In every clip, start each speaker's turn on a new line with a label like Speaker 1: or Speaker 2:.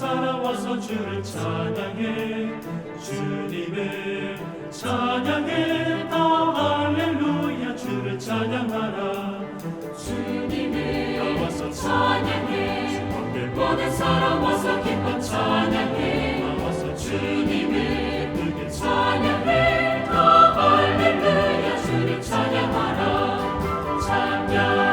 Speaker 1: 살아와서 주를 찬양해 주님을 찬양해 다 할렐루야 주를 찬양하라 주님을 나와서 찬양해 주 앞에 모든 사람 와서 기뻐 찬양해 나와서 주님을 크게 찬양해 다 할렐루야 주를 찬양하라 찬양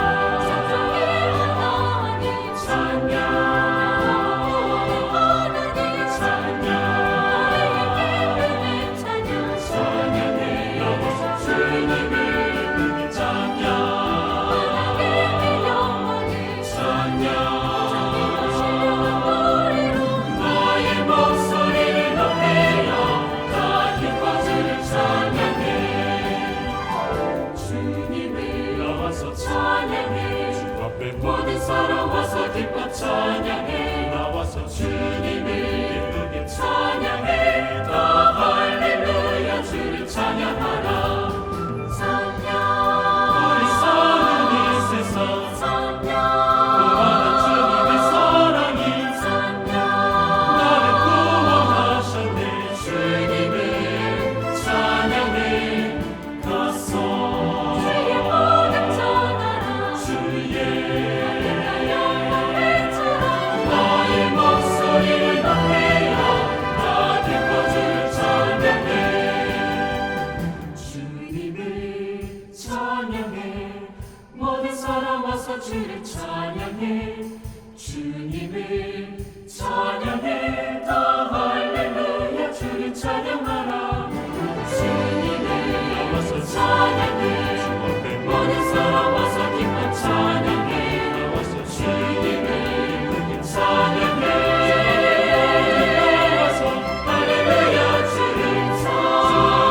Speaker 1: 모든 사람 와서 기뻐 찬양해 나와서 주님을 기쁘게 찬양해 다 할렐루야 주를 찬양하라 찬양 우리 사는 이 세상 찬양 무한한 주님의 사랑이 찬양 나를 구원하셨네 주님을 찬양해 가서 주의 모든 전하라 주의 주를 찬양해 주님을 찬양해 다 할렐루야 주를 찬양하라 주님을 나와서 찬양해 모든 사람 와서 기뻐 찬양해 나와서 주님을 크게 찬양해 나와서 할렐루야 주를 찬양해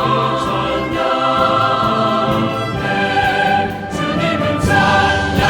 Speaker 1: 주님을 찬양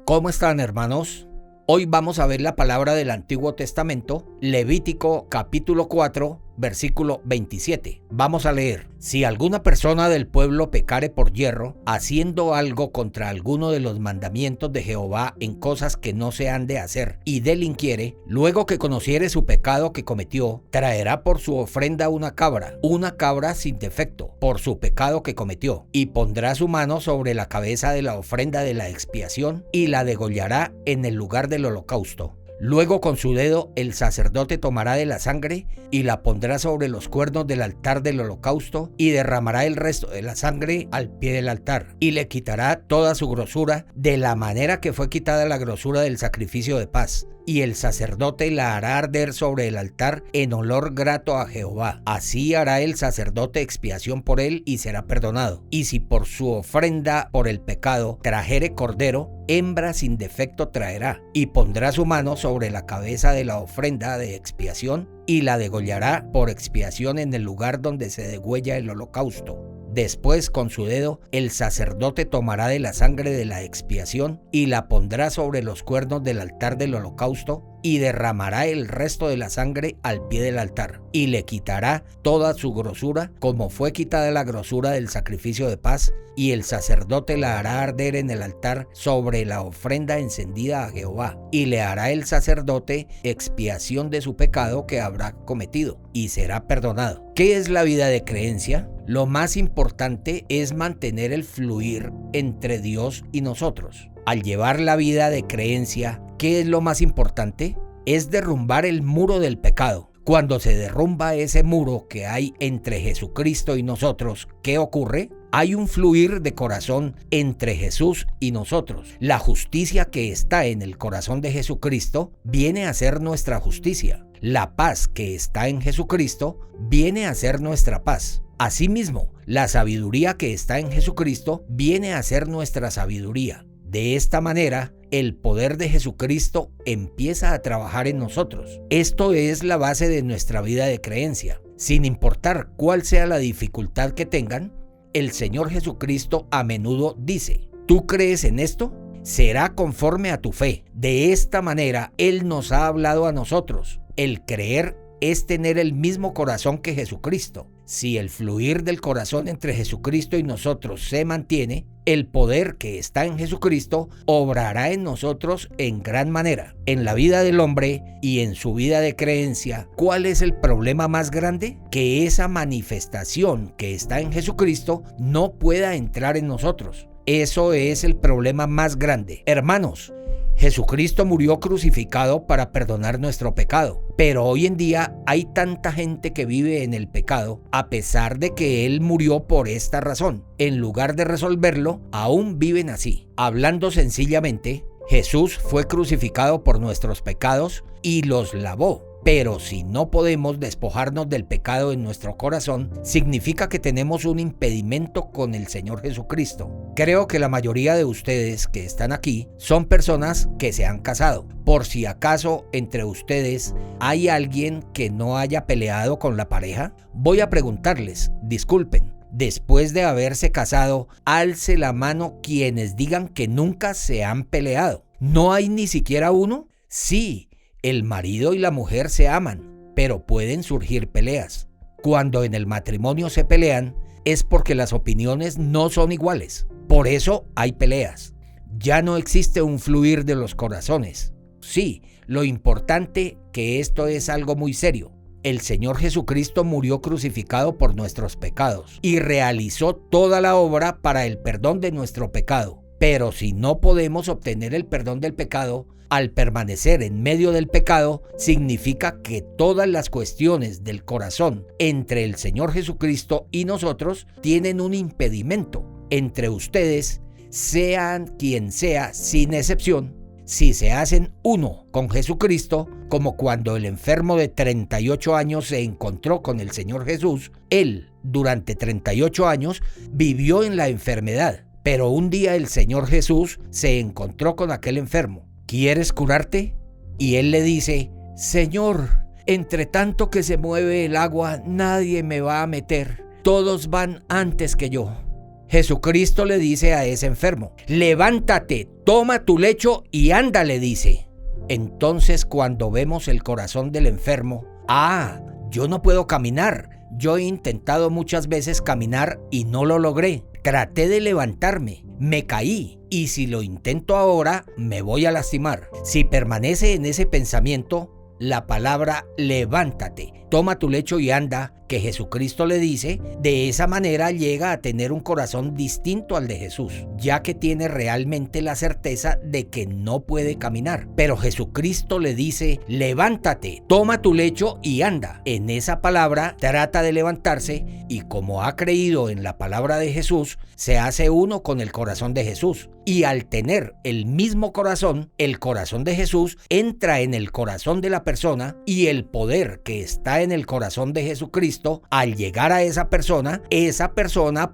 Speaker 2: ¿Cómo están, hermanos? Hoy vamos a ver la palabra del Antiguo Testamento, Levítico capítulo 4, versículo 27. Vamos a leer: si alguna persona del pueblo pecare por yerro, haciendo algo contra alguno de los mandamientos de Jehová en cosas que no se han de hacer, y delinquiere, luego que conociere su pecado que cometió, traerá por su ofrenda una cabra sin defecto, por su pecado que cometió, y pondrá su mano sobre la cabeza de la ofrenda de la expiación, y la degollará en el lugar del holocausto. Luego con su dedo el sacerdote tomará de la sangre y la pondrá sobre los cuernos del altar del holocausto y derramará el resto de la sangre al pie del altar y le quitará toda su grosura de la manera que fue quitada la grosura del sacrificio de paz. Y el sacerdote la hará arder sobre el altar en olor grato a Jehová. Así hará el sacerdote expiación por él y será perdonado. Y si por su ofrenda por el pecado trajere cordero, hembra sin defecto traerá, y pondrá su mano sobre la cabeza de la ofrenda de expiación y la degollará por expiación en el lugar donde se degüella el holocausto. Después con su dedo el sacerdote tomará de la sangre de la expiación y la pondrá sobre los cuernos del altar del holocausto y derramará el resto de la sangre al pie del altar, y le quitará toda su grosura, como fue quitada la grosura del sacrificio de paz, y el sacerdote la hará arder en el altar sobre la ofrenda encendida a Jehová, y le hará el sacerdote expiación de su pecado que habrá cometido, y será perdonado. ¿Qué es la vida de creencia? Lo más importante es mantener el fluir entre Dios y nosotros. Al llevar la vida de creencia, ¿qué es lo más importante? Es derrumbar el muro del pecado. Cuando se derrumba ese muro que hay entre Jesucristo y nosotros, ¿qué ocurre? Hay un fluir de corazón entre Jesús y nosotros. La justicia que está en el corazón de Jesucristo viene a ser nuestra justicia. La paz que está en Jesucristo viene a ser nuestra paz. Asimismo, la sabiduría que está en Jesucristo viene a ser nuestra sabiduría. De esta manera, el poder de Jesucristo empieza a trabajar en nosotros. Esto es la base de nuestra vida de creencia. Sin importar cuál sea la dificultad que tengan, el Señor Jesucristo a menudo dice: ¿tú crees en esto? Será conforme a tu fe. De esta manera, Él nos ha hablado a nosotros. El creer es tener el mismo corazón que Jesucristo. Si el fluir del corazón entre Jesucristo y nosotros se mantiene, el poder que está en Jesucristo obrará en nosotros en gran manera. En la vida del hombre y en su vida de creencia, ¿cuál es el problema más grande? Que esa manifestación que está en Jesucristo no pueda entrar en nosotros. Eso es el problema más grande. Hermanos, Jesucristo murió crucificado para perdonar nuestro pecado, pero hoy en día hay tanta gente que vive en el pecado a pesar de que Él murió por esta razón. En lugar de resolverlo, aún viven así. Hablando sencillamente, Jesús fue crucificado por nuestros pecados y los lavó. Pero si no podemos despojarnos del pecado en nuestro corazón, significa que tenemos un impedimento con el Señor Jesucristo. Creo que la mayoría de ustedes que están aquí son personas que se han casado. Por si acaso entre ustedes hay alguien que no haya peleado con la pareja, voy a preguntarles, disculpen, después de haberse casado, alce la mano quienes digan que nunca se han peleado. ¿No hay ni siquiera uno? Sí. El marido y la mujer se aman, pero pueden surgir peleas. Cuando en el matrimonio se pelean, es porque las opiniones no son iguales. Por eso hay peleas. Ya no existe un fluir de los corazones. Sí, lo importante que esto es algo muy serio. El Señor Jesucristo murió crucificado por nuestros pecados y realizó toda la obra para el perdón de nuestro pecado. Pero si no podemos obtener el perdón del pecado, al permanecer en medio del pecado, significa que todas las cuestiones del corazón entre el Señor Jesucristo y nosotros tienen un impedimento. Entre ustedes, sean quien sea, sin excepción, si se hacen uno con Jesucristo, como cuando el enfermo de 38 años se encontró con el Señor Jesús, él durante 38 años vivió en la enfermedad, pero un día el Señor Jesús se encontró con aquel enfermo. ¿Quieres curarte? Y él le dice: Señor, entre tanto que se mueve el agua, nadie me va a meter. Todos van antes que yo. Jesucristo le dice a ese enfermo: levántate, toma tu lecho y anda, le dice. Entonces, cuando vemos el corazón del enfermo, yo no puedo caminar. Yo he intentado muchas veces caminar y no lo logré. Traté de levantarme, me caí, y si lo intento ahora, me voy a lastimar. Si permanece en ese pensamiento, la palabra levántate, toma tu lecho y anda, que Jesucristo le dice, de esa manera llega a tener un corazón distinto al de Jesús, ya que tiene realmente la certeza de que no puede caminar. Pero Jesucristo le dice: levántate, toma tu lecho y anda. En esa palabra trata de levantarse, y como ha creído en la palabra de Jesús, se hace uno con el corazón de Jesús. Y al tener el mismo corazón, el corazón de Jesús entra en el corazón de la persona, y el poder que está en el corazón de Jesucristo, al llegar a esa persona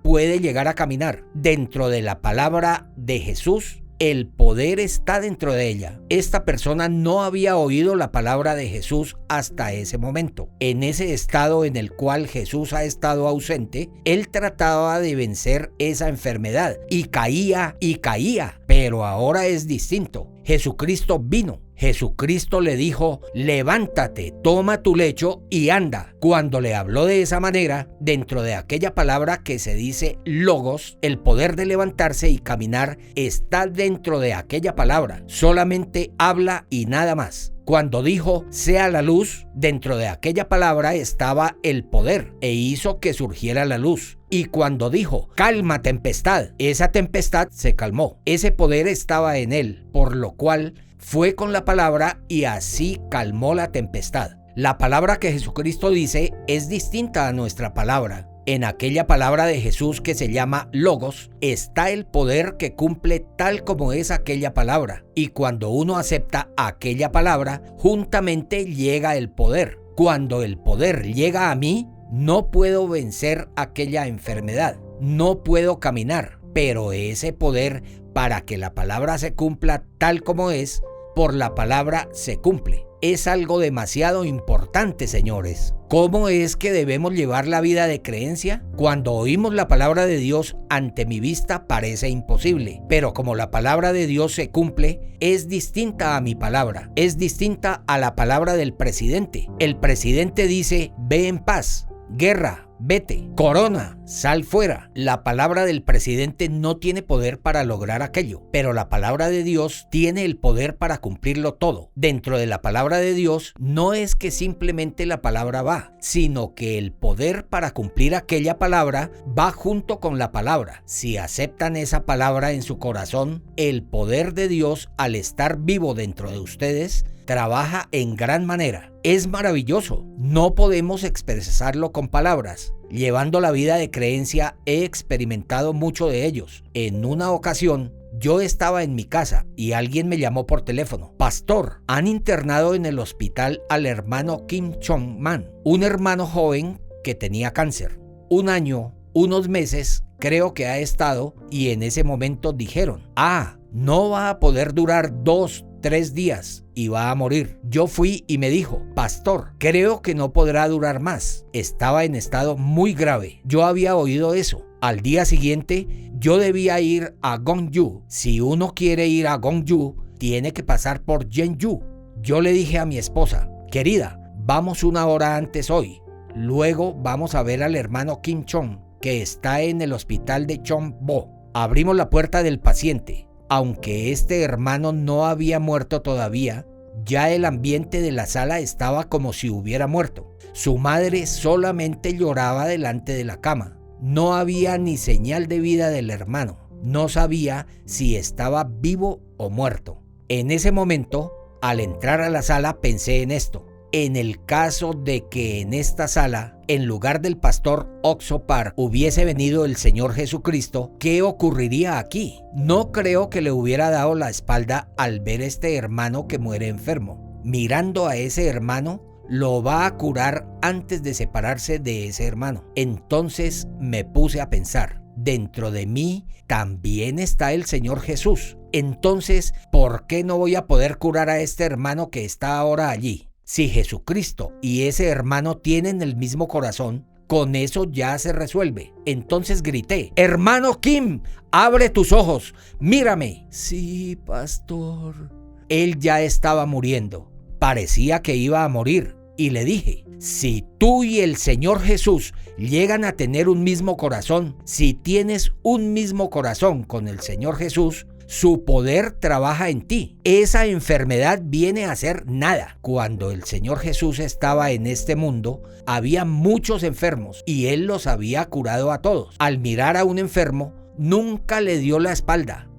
Speaker 2: puede llegar a caminar. Dentro de la palabra de Jesús, el poder está dentro de ella. Esta persona no había oído la palabra de Jesús hasta ese momento. En ese estado en el cual Jesús ha estado ausente, él trataba de vencer esa enfermedad y caía, pero ahora es distinto. Jesucristo vino. Jesucristo le dijo: levántate, toma tu lecho y anda. Cuando le habló de esa manera, dentro de aquella palabra que se dice logos, el poder de levantarse y caminar está dentro de aquella palabra. Solamente habla y nada más. Cuando dijo sea la luz, dentro de aquella palabra estaba el poder e hizo que surgiera la luz. Y cuando dijo calma tempestad, esa tempestad se calmó. Ese poder estaba en él, por lo cual fue con la palabra y así calmó la tempestad. La palabra que Jesucristo dice es distinta a nuestra palabra. En aquella palabra de Jesús que se llama logos, está el poder que cumple tal como es aquella palabra. Y cuando uno acepta aquella palabra, juntamente llega el poder. Cuando el poder llega a mí, no puedo vencer aquella enfermedad, no puedo caminar, pero ese poder para que la palabra se cumpla tal como es, por la palabra se cumple. Es algo demasiado importante, señores. ¿Cómo es que debemos llevar la vida de creencia? Cuando oímos la palabra de Dios, ante mi vista parece imposible, pero como la palabra de Dios se cumple, es distinta a mi palabra, es distinta a la palabra del presidente. El presidente dice: ve en paz. Guerra, vete. Corona, sal fuera. La palabra del presidente no tiene poder para lograr aquello, pero la palabra de Dios tiene el poder para cumplirlo todo. Dentro de la palabra de Dios no es que simplemente la palabra va, sino que el poder para cumplir aquella palabra va junto con la palabra. Si aceptan esa palabra en su corazón, el poder de Dios, al estar vivo dentro de ustedes, trabaja en gran manera. Es maravilloso. No podemos expresarlo con palabras. Llevando la vida de creencia he experimentado mucho de ellos. En una ocasión, yo estaba en mi casa y alguien me llamó por teléfono: pastor, han internado en el hospital al hermano Kim Chong-man, un hermano joven que tenía cáncer. 1 año, unos meses, creo que ha estado, y en ese momento dijeron: no va a poder durar 2-3 días y va a morir. Yo fui y me dijo: pastor, creo que no podrá durar más. Estaba en estado muy grave. Yo había oído eso. Al día siguiente, yo debía ir a Gongyu. Si uno quiere ir a Gongyu, tiene que pasar por Jeonju. Yo le dije a mi esposa: querida, vamos 1 hora antes hoy. Luego vamos a ver al hermano Kim Chong, que está en el hospital de Chongbo. Abrimos la puerta del paciente. Aunque este hermano no había muerto todavía, ya el ambiente de la sala estaba como si hubiera muerto. Su madre solamente lloraba delante de la cama. No había ni señal de vida del hermano. No sabía si estaba vivo o muerto. En ese momento, al entrar a la sala, pensé en esto. En el caso de que en esta sala, en lugar del pastor Oxopar, hubiese venido el Señor Jesucristo, ¿qué ocurriría aquí? No creo que le hubiera dado la espalda al ver a este hermano que muere enfermo. Mirando a ese hermano, lo va a curar antes de separarse de ese hermano. Entonces me puse a pensar: dentro de mí también está el Señor Jesús. Entonces, ¿por qué no voy a poder curar a este hermano que está ahora allí? Si Jesucristo y ese hermano tienen el mismo corazón, con eso ya se resuelve. Entonces grité: hermano Kim, abre tus ojos, mírame. Sí, pastor. Él ya estaba muriendo. Parecía que iba a morir. Y le dije: si tú y el Señor Jesús llegan a tener un mismo corazón, si tienes un mismo corazón con el Señor Jesús, su poder trabaja en ti. Esa enfermedad viene a ser nada. Cuando el Señor Jesús estaba en este mundo, había muchos enfermos y Él los había curado a todos. Al mirar a un enfermo, nunca le dio la espalda.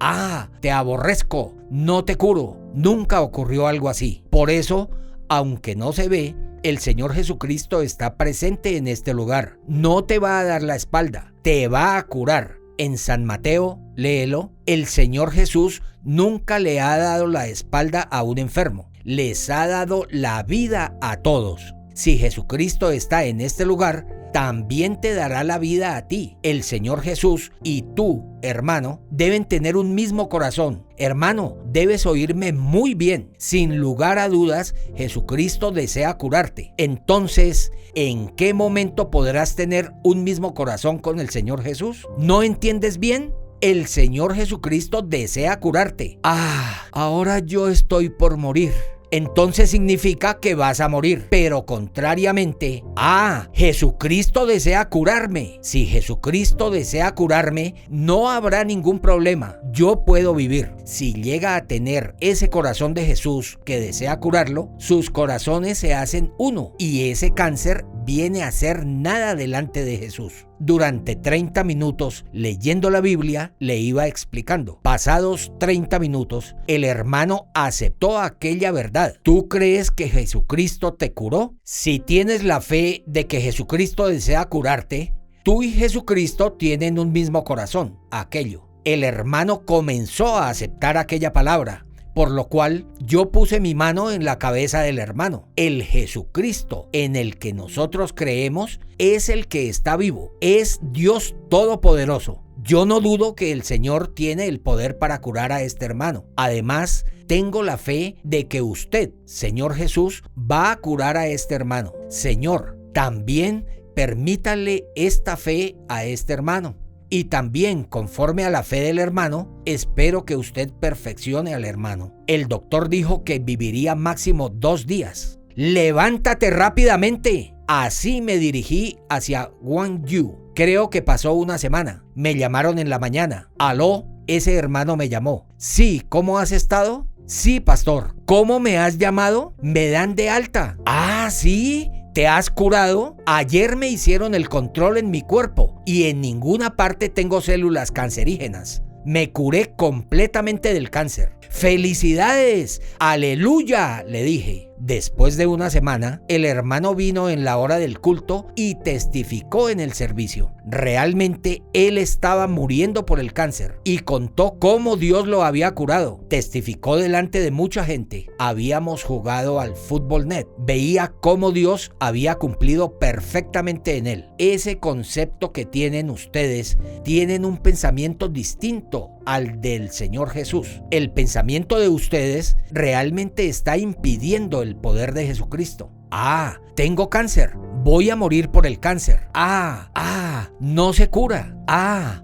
Speaker 2: Te aborrezco, no te curo. Nunca ocurrió algo así. Por eso, aunque no se ve, el Señor Jesucristo está presente en este lugar. No te va a dar la espalda, te va a curar. En San Mateo, léelo, el Señor Jesús nunca le ha dado la espalda a un enfermo. Les ha dado la vida a todos. Si Jesucristo está en este lugar, también te dará la vida a ti. El Señor Jesús y tú, hermano, deben tener un mismo corazón. Hermano, debes oírme muy bien. Sin lugar a dudas, Jesucristo desea curarte. Entonces, ¿en qué momento podrás tener un mismo corazón con el Señor Jesús? ¿No entiendes bien? El Señor Jesucristo desea curarte. Ahora yo estoy por morir. entonces significa que vas a morir. Pero contrariamente, Jesucristo desea curarme. Si Jesucristo desea curarme, no habrá ningún problema. Yo puedo vivir. Si llega a tener ese corazón de Jesús que desea curarlo, sus corazones se hacen uno y ese cáncer viene a ser nada delante de Jesús. Durante 30 minutos leyendo la Biblia le iba explicando. Pasados 30 minutos, el hermano aceptó aquella verdad. ¿Tú crees que Jesucristo te curó? Si tienes la fe de que Jesucristo desea curarte, tú y Jesucristo tienen un mismo corazón, aquello. El hermano comenzó a aceptar aquella palabra, por lo cual yo puse mi mano en la cabeza del hermano. El Jesucristo en el que nosotros creemos es el que está vivo, es Dios Todopoderoso. Yo no dudo que el Señor tiene el poder para curar a este hermano. Además, tengo la fe de que usted, Señor Jesús, va a curar a este hermano. Señor, también permítale esta fe a este hermano. Y también, conforme a la fe del hermano, espero que usted perfeccione al hermano. El doctor dijo que viviría máximo 2 días. ¡Levántate rápidamente! Así me dirigí hacia Gwangju. Creo que pasó una semana. Me llamaron en la mañana. Aló, ese hermano me llamó. Sí, ¿cómo has estado? Sí, pastor. ¿Cómo me has llamado? Me dan de alta. ¿Sí? ¿Te has curado? Ayer me hicieron el control en mi cuerpo y en ninguna parte tengo células cancerígenas. Me curé completamente del cáncer. ¡Felicidades! ¡Aleluya!, le dije. Después de una semana, el hermano vino en la hora del culto y testificó en el servicio. Realmente él estaba muriendo por el cáncer y contó cómo Dios lo había curado. Testificó delante de mucha gente. Habíamos jugado al Fútbol Net. Veía cómo Dios había cumplido perfectamente en él. Ese concepto que tienen ustedes, tienen un pensamiento distinto al del Señor Jesús. El pensamiento de ustedes realmente está impidiendo el poder de Jesucristo. Tengo cáncer. Voy a morir por el cáncer. No se cura.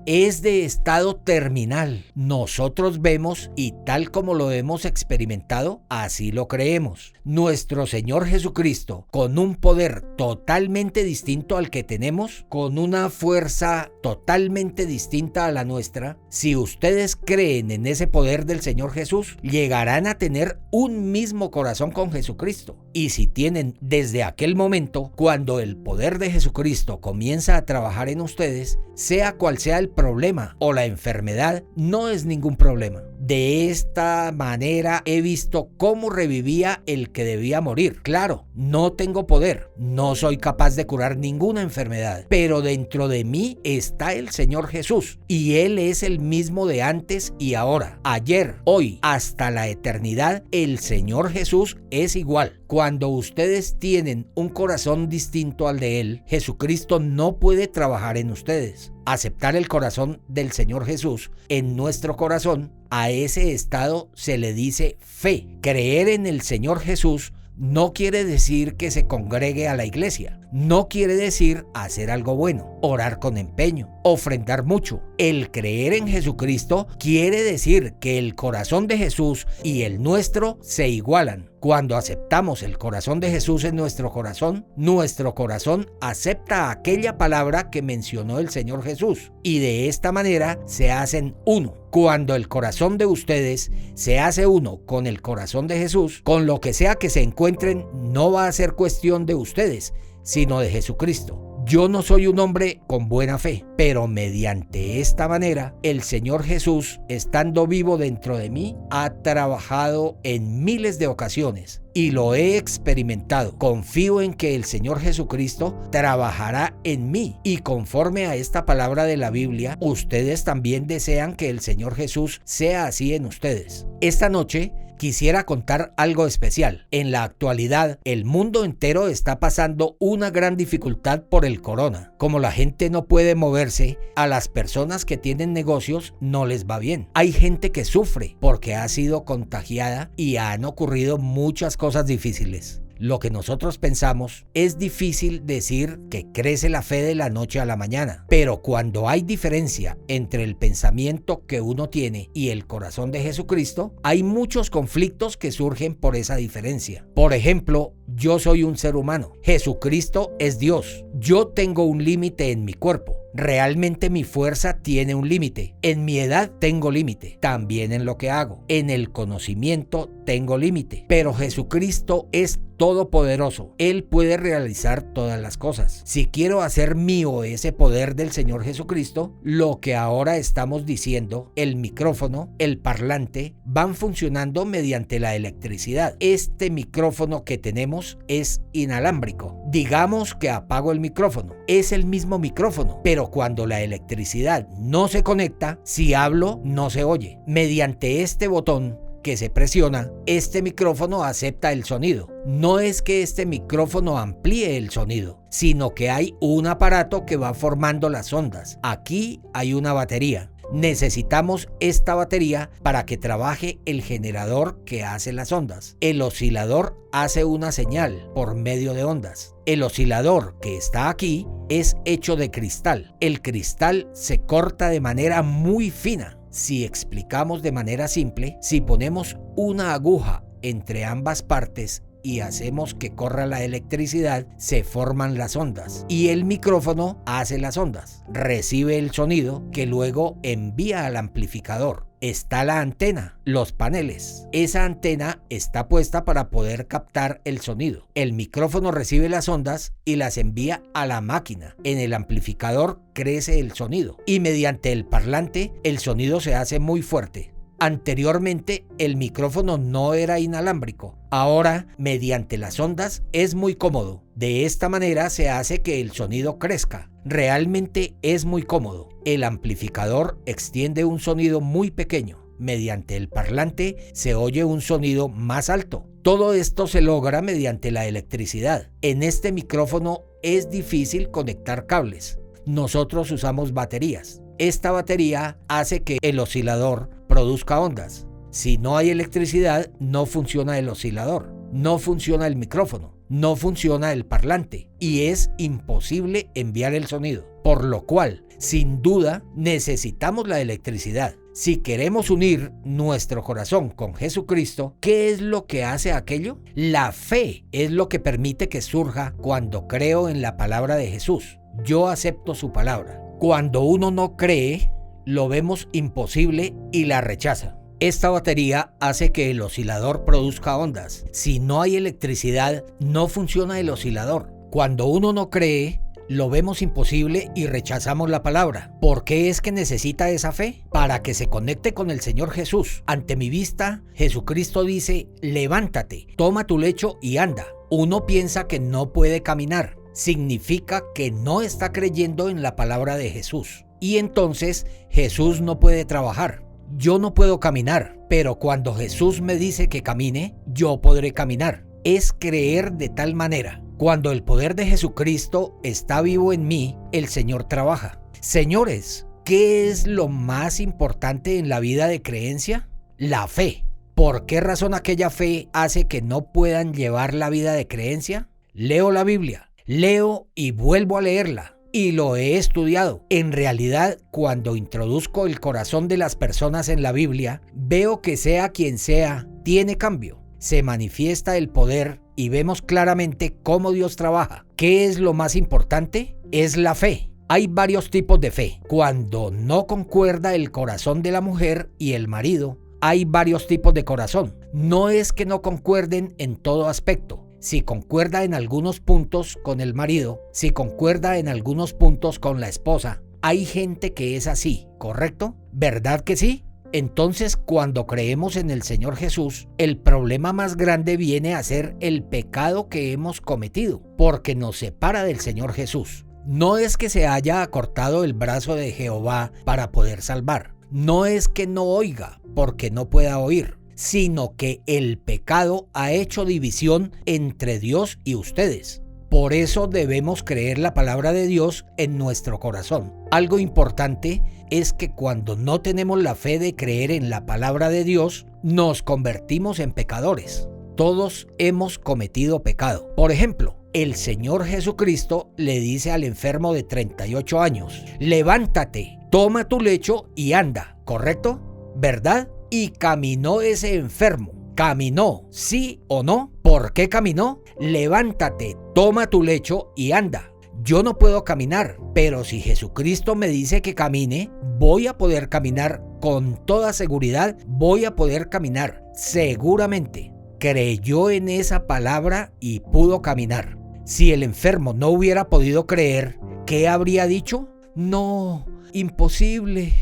Speaker 2: Es de estado terminal. Nosotros vemos y tal como lo hemos experimentado, así lo creemos. Nuestro Señor Jesucristo, con un poder totalmente distinto al que tenemos, con una fuerza totalmente distinta a la nuestra, si ustedes creen en ese poder del Señor Jesús, llegarán a tener un mismo corazón con Jesucristo. Y si tienen desde aquel momento, cuando el poder de Jesucristo comienza a trabajar en ustedes, sea cual sea el problema o la enfermedad, no es ningún problema. De esta manera he visto cómo revivía el que debía morir. Claro, no tengo poder, no soy capaz de curar ninguna enfermedad, pero dentro de mí está el Señor Jesús y Él es el mismo de antes y ahora, ayer, hoy, hasta la eternidad. El Señor Jesús es igual. Cuando ustedes tienen un corazón distinto al de Él, Jesucristo no puede trabajar en ustedes. Aceptar el corazón del Señor Jesús en nuestro corazón, a ese estado se le dice fe. Creer en el Señor Jesús no quiere decir que se congregue a la iglesia. No quiere decir hacer algo bueno, orar con empeño, ofrendar mucho. El creer en Jesucristo quiere decir que el corazón de Jesús y el nuestro se igualan. Cuando aceptamos el corazón de Jesús en nuestro corazón acepta aquella palabra que mencionó el Señor Jesús y de esta manera se hacen uno. Cuando el corazón de ustedes se hace uno con el corazón de Jesús, con lo que sea que se encuentren, no va a ser cuestión de ustedes, sino de Jesucristo. Yo no soy un hombre con buena fe, pero mediante esta manera, el Señor Jesús, estando vivo dentro de mí, ha trabajado en miles de ocasiones y lo he experimentado. Confío en que el Señor Jesucristo trabajará en mí y conforme a esta palabra de la Biblia, ustedes también desean que el Señor Jesús sea así en ustedes. Esta noche quisiera contar algo especial. En la actualidad, el mundo entero está pasando una gran dificultad por el corona. Como la gente no puede moverse, a las personas que tienen negocios no les va bien. Hay gente que sufre porque ha sido contagiada y han ocurrido muchas cosas difíciles. lo que nosotros pensamos, es difícil decir que crece la fe de la noche a la mañana. Pero cuando hay diferencia entre el pensamiento que uno tiene y el corazón de Jesucristo, hay muchos conflictos que surgen por esa diferencia. Por ejemplo, yo soy un ser humano. Jesucristo es Dios. Yo tengo un límite en mi cuerpo. Realmente mi fuerza tiene un límite. En mi edad tengo límite. También en lo que hago. En el conocimiento tengo límite. Pero Jesucristo es todopoderoso. Él puede realizar todas las cosas. Si quiero hacer mío ese poder del Señor Jesucristo, lo que ahora estamos diciendo, el micrófono, el parlante, van funcionando mediante la electricidad. Este micrófono que tenemos es inalámbrico. Digamos que apago el micrófono. Es el mismo micrófono, pero cuando la electricidad no se conecta, si hablo no se oye. Mediante este botón que se presiona, este micrófono acepta el sonido. No es que este micrófono amplíe el sonido, sino que hay un aparato que va formando las ondas. Aquí hay una batería. Necesitamos esta batería para que trabaje el generador que hace las ondas. El oscilador hace una señal por medio de ondas. El oscilador que está aquí es hecho de cristal. El cristal se corta de manera muy fina. Si explicamos de manera simple, si ponemos una aguja entre ambas partes y hacemos que corra la electricidad, se forman las ondas y el micrófono hace las ondas, recibe el sonido que luego envía al amplificador. Está la antena, los paneles. Esa antena está puesta para poder captar el sonido. El micrófono recibe las ondas y las envía a la máquina. En el amplificador crece el sonido y mediante el parlante el sonido se hace muy fuerte. Anteriormente el micrófono no era inalámbrico. Ahora, mediante las ondas, es muy cómodo. De esta manera se hace que el sonido crezca. Realmente es muy cómodo. El amplificador extiende un sonido muy pequeño. Mediante el parlante se oye un sonido más alto. Todo esto se logra mediante la electricidad. En este micrófono es difícil conectar cables. Nosotros usamos baterías. Esta batería hace que el oscilador produzca ondas. Si no hay electricidad, no funciona el oscilador, no funciona el micrófono, no funciona el parlante y es imposible enviar el sonido. Por lo cual, sin duda, necesitamos la electricidad. Si queremos unir nuestro corazón con Jesucristo, ¿qué es lo que hace aquello? La fe es lo que permite que surja cuando creo en la palabra de Jesús. Yo acepto su palabra. Cuando uno no cree, lo vemos imposible y la rechaza. Esta batería hace que el oscilador produzca ondas. Si no hay electricidad, no funciona el oscilador. Cuando uno no cree, lo vemos imposible y rechazamos la palabra. ¿Por qué es que necesita esa fe? Para que se conecte con el Señor Jesús. Ante mi vista, Jesucristo dice: levántate, toma tu lecho y anda. Uno piensa que no puede caminar. Significa que no está creyendo en la palabra de Jesús. Y entonces Jesús no puede trabajar. Yo no puedo caminar, pero cuando Jesús me dice que camine, yo podré caminar. Es creer de tal manera. Cuando el poder de Jesucristo está vivo en mí, el Señor trabaja. Señores, ¿qué es lo más importante en la vida de creencia? La fe. ¿Por qué razón aquella fe hace que no puedan llevar la vida de creencia? Leo la Biblia. Leo y vuelvo a leerla y lo he estudiado. En realidad, cuando introduzco el corazón de las personas en la Biblia, veo que sea quien sea, tiene cambio. Se manifiesta el poder y vemos claramente cómo Dios trabaja. ¿Qué es lo más importante? Es la fe. Hay varios tipos de fe. Cuando no concuerda el corazón de la mujer y el marido, hay varios tipos de corazón. No es que no concuerden en todo aspecto. Si concuerda en algunos puntos con el marido, si concuerda en algunos puntos con la esposa, hay gente que es así, ¿correcto? ¿Verdad que sí? Entonces, cuando creemos en el Señor Jesús, el problema más grande viene a ser el pecado que hemos cometido, porque nos separa del Señor Jesús. No es que se haya acortado el brazo de Jehová para poder salvar. No es que no oiga porque no pueda oír, sino que el pecado ha hecho división entre Dios y ustedes. Por eso debemos creer la palabra de Dios en nuestro corazón. Algo importante es que cuando no tenemos la fe de creer en la palabra de Dios, nos convertimos en pecadores. todos hemos cometido pecado. Por ejemplo, el Señor Jesucristo le dice al enfermo de 38 años, levántate, toma tu lecho y anda, ¿correcto? ¿Verdad? Y caminó ese enfermo. ¿Caminó, sí o no? ¿Por qué caminó? Levántate, toma tu lecho y anda. Yo no puedo caminar, pero si Jesucristo me dice que camine, voy a poder caminar con toda seguridad, voy a poder caminar seguramente. Creyó en esa palabra y pudo caminar. Si el enfermo no hubiera podido creer, ¿qué habría dicho? No, imposible.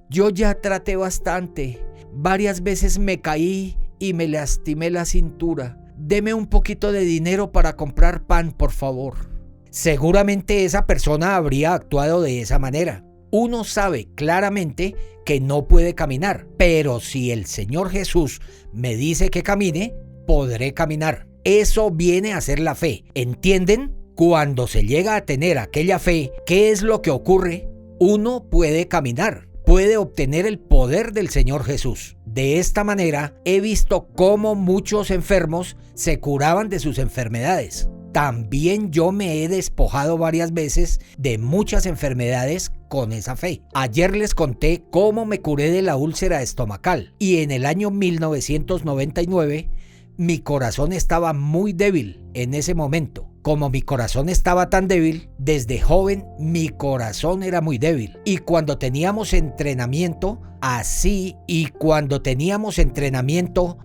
Speaker 2: Yo ya traté bastante. Varias veces me caí y me lastimé la cintura. Deme un poquito de dinero para comprar pan, por favor. Seguramente esa persona habría actuado de esa manera. Uno sabe claramente que no puede caminar, pero si el Señor Jesús me dice que camine, podré caminar. Eso viene a ser la fe, ¿entienden? Cuando se llega a tener aquella fe, ¿qué es lo que ocurre? Uno puede caminar, puede obtener el poder del Señor Jesús. De esta manera he visto cómo muchos enfermos se curaban de sus enfermedades. También yo me he despojado varias veces de muchas enfermedades con esa fe. Ayer les conté cómo me curé de la úlcera estomacal y en el año 1999 mi corazón estaba muy débil en ese momento. Como mi corazón estaba tan débil, desde joven mi corazón era muy débil. Y cuando teníamos entrenamiento,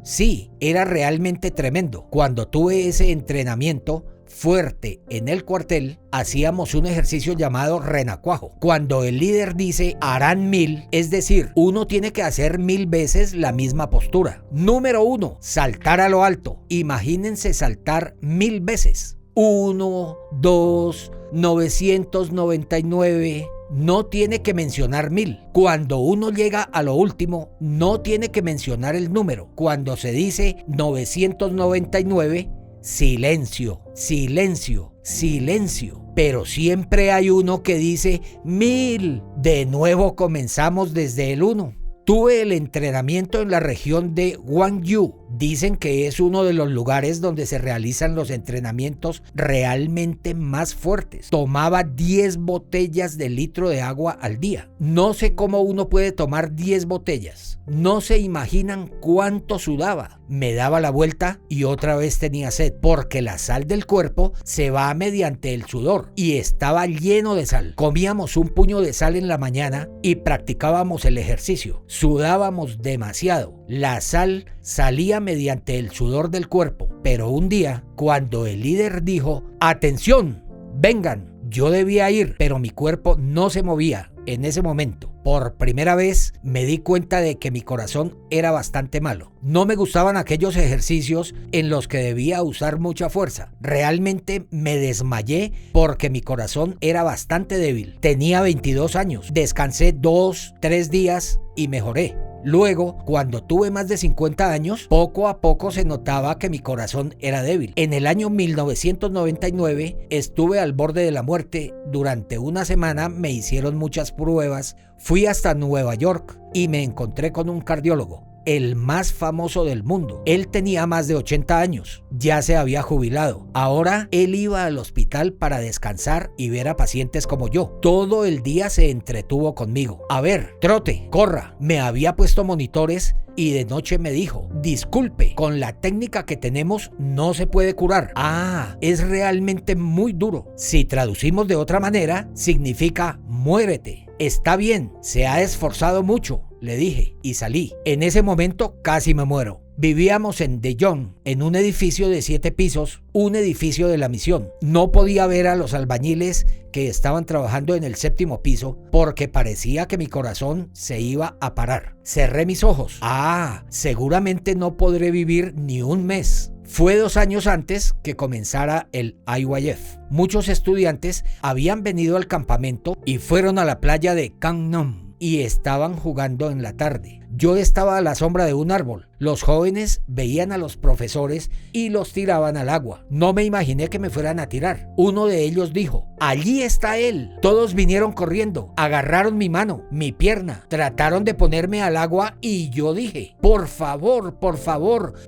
Speaker 2: sí, era realmente tremendo. Cuando tuve ese entrenamiento fuerte en el cuartel, hacíamos un ejercicio llamado renacuajo. Cuando el líder dice harán 1000, es decir, uno tiene que hacer 1000 veces la misma postura. Número 1, saltar a lo alto. Imagínense saltar 1000 veces. 1, 2, 999. No tiene que mencionar 1000. Cuando uno llega a lo último, no tiene que mencionar el número. Cuando se dice 999, silencio, silencio, silencio. Pero siempre hay uno que dice 1000. De nuevo comenzamos desde el 1. Tuve el entrenamiento en la región de Gwangju. Dicen que es uno de los lugares donde se realizan los entrenamientos realmente más fuertes. Tomaba 10 botellas de litro de agua al día. No sé cómo uno puede tomar 10 botellas. No se imaginan cuánto sudaba. Me daba la vuelta y otra vez tenía sed, porque la sal del cuerpo se va mediante el sudor y estaba lleno de sal. Comíamos un puño de sal en la mañana y practicábamos el ejercicio. Sudábamos demasiado. La sal salía mediante el sudor del cuerpo, pero un día, cuando el líder dijo, ¡atención! ¡Vengan! Yo debía ir, pero mi cuerpo no se movía en ese momento. Por primera vez me di cuenta de que mi corazón era bastante malo. No me gustaban aquellos ejercicios en los que debía usar mucha fuerza. Realmente me desmayé porque mi corazón era bastante débil. Tenía 22 años. Descansé 2, 3 días y mejoré. Luego, cuando tuve más de 50 años, poco a poco se notaba que mi corazón era débil. En el año 1999 estuve al borde de la muerte. Durante una semana me hicieron muchas pruebas. Fui hasta Nueva York y me encontré con un cardiólogo, el más famoso del mundo. Él tenía más de 80 años, ya se había jubilado. Ahora él iba al hospital para descansar y ver a pacientes como yo. Todo el día se entretuvo conmigo. A ver, trote, corra. Me había puesto monitores y de noche me dijo, disculpe, con la técnica que tenemos no se puede curar. Ah, es realmente muy duro. Si traducimos de otra manera, significa muérete. Está bien, se ha esforzado mucho, le dije, y salí. En ese momento casi me muero. Vivíamos en Daejeon, en un edificio de 7 pisos, un edificio de la misión. No podía ver a los albañiles que estaban trabajando en el 7º piso porque parecía que mi corazón se iba a parar. Cerré mis ojos. Ah, seguramente no podré vivir ni un mes. Fue 2 años antes que comenzara el IYF. Muchos estudiantes habían venido al campamento y fueron a la playa de Gangneom y estaban jugando en la tarde. Yo estaba a la sombra de un árbol. Los jóvenes veían a los profesores y los tiraban al agua. No me imaginé que me fueran a tirar. Uno de ellos dijo: allí está él. Todos vinieron corriendo, agarraron mi mano, mi pierna, trataron de ponerme al agua y yo dije: por favor,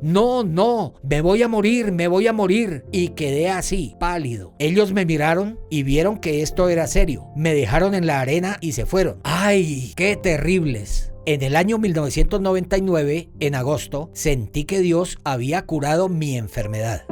Speaker 2: no, me voy a morir. Y quedé así, pálido. Ellos me miraron y vieron que esto era serio. Me dejaron en la arena y se fueron. ¡Ay, qué terribles! En el año 1999, en agosto, sentí que Dios había curado mi enfermedad.